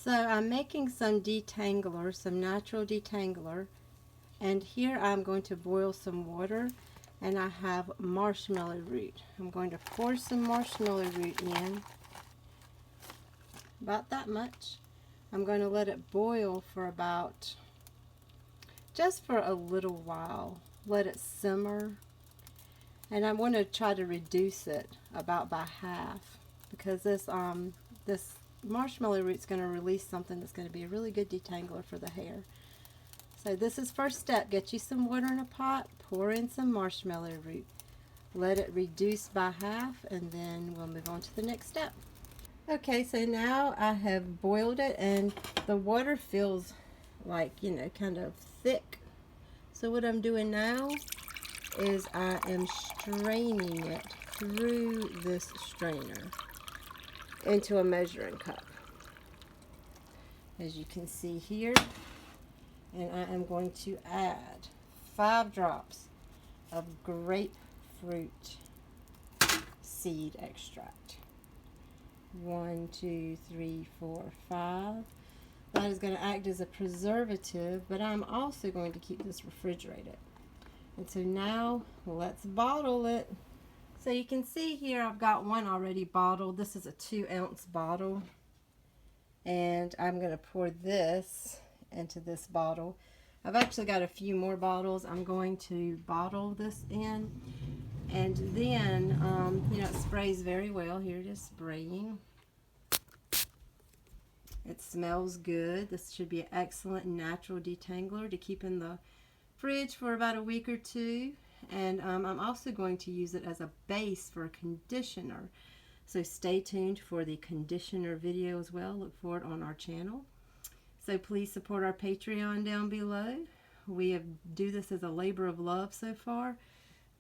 So I'm making some detangler, some natural detangler, and here I'm going to boil some water, and I have marshmallow root. I'm going to pour some marshmallow root in, about that much. I'm going to let it boil for about, just for a little while. Let it simmer, and I want to try to reduce it about by half, because this marshmallow root is going to release something that's going to be a really good detangler for the hair. So this is first step. Get you some water in a pot, pour in some marshmallow root, let it reduce by half, and then we'll move on to the next step. Okay, so now I have boiled it, and the water feels like, kind of thick. So what I'm doing now is I am straining it through this strainer into a measuring cup, as you can see here. And I am going to add 5 drops of grapefruit seed extract. 1, 2, 3, 4, 5. That is going to act as a preservative, but I'm also going to keep this refrigerated. And so now let's bottle it. So you can see here I've got one already bottled. This is a 2-ounce bottle, and I'm going to pour this into this bottle. I've actually got a few more bottles. I'm going to bottle this in, and then it sprays very well. Here it is spraying. It smells good. This should be an excellent natural detangler to keep in the fridge for about a week or two. And I'm also going to use it as a base for a conditioner. So stay tuned for the conditioner video as well. Look for it on our channel. So please support our Patreon down below. We do this as a labor of love so far.